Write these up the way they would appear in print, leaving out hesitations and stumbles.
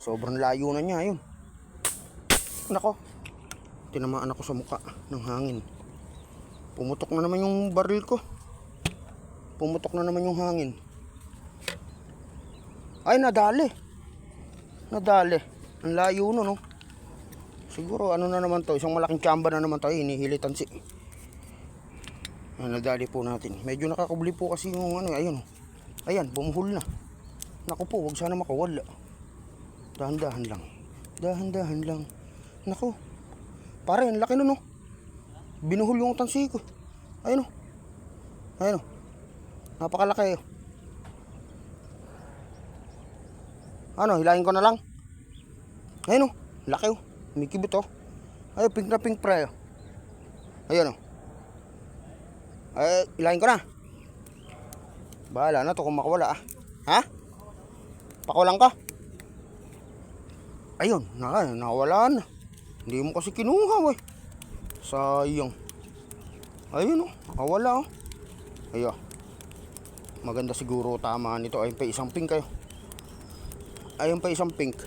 Sobrang layo na niya. Ayun. Nako. Tinamaan ako sa muka ng hangin. Pumutok na naman yung baril ko. Pumutok na naman yung hangin. Ay, nadali. Nadali. Ang layo no, no? Siguro ano na naman to. Isang malaking tsamba na naman tayo. Hinihilitan si. Nadali po natin. Medyo nakakubli po kasi yung ano. Ayun. Ayan, bumuhol na. Naku po, wag sana makawala. Dahan-dahan lang. Dahan-dahan lang. Naku. Pare, ang laki nun, no? Binuhol yung tansi ko. Ayun, no? Ayun, no? Napakalaki, oh. Ano, hilahin ko na lang. Ayun, no? Laki, oh. May kibot, oh. Ayun, pink na pink, pre, oh. Ayun, oh. Ay, hilahin ko na. Bahala na to kung makawala, ah. Ha? Pakulang ka? Ayun, nakawala na. Hindi mo kasi kinuha, wey. Sayang. Ayun, oh. Nakawala, oh. Ayun. Maganda siguro tama nito. Ayun pa isang pink kayo. Ayun pa isang pink.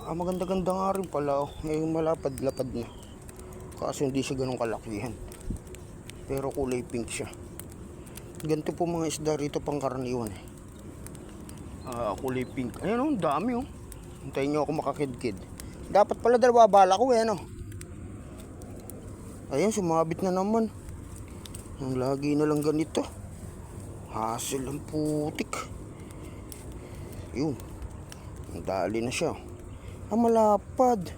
Maganda-ganda nga rin pala, oh. Ayun, malapad-lapad na. Kaso hindi siya ganun kalakihan. Pero kulay pink siya. Ganito po mga isda rito pangkaraniwan, eh. Kulay pink. Ayun, oh, dami, oh. Hintayin nyo ako makakidkid. Dapat pala dalawa bala ko, eh, no? Ayun, sumabit na naman. Ang lagi na lang ganito. Hassle ang putik. Ayun. Ang dali na siya. Malapad.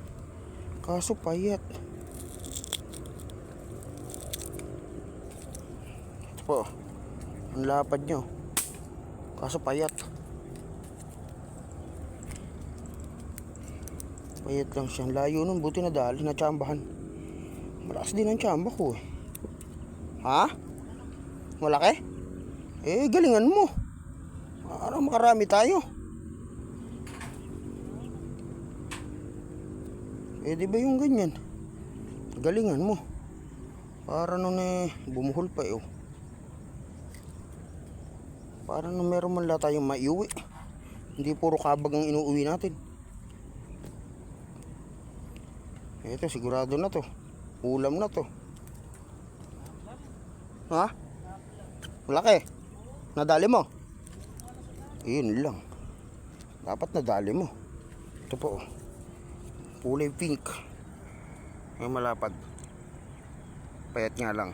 Kaso payat. Ito po. Ang lapad nyo. Kaso payat. Payat lang siya. Layo nun. Buti na dali na tsambahan. Malakas din ang tsamba ko, eh. Ha? Malaki? Eh, galingan mo. Para makarami tayo. Eh, di ba yung ganyan? Galingan mo. Para nun, eh, bumuhol pa, eh, oh. Para nun meron man lang tayong maiuwi. Hindi puro kabag ang inuuwi natin. Ito, sigurado na to. Ulam na to. Ha? Malaki. Nadali mo? Yun lang. Dapat nadali mo. Ito po. Kulay pink. Ay malapad. Payat nga lang.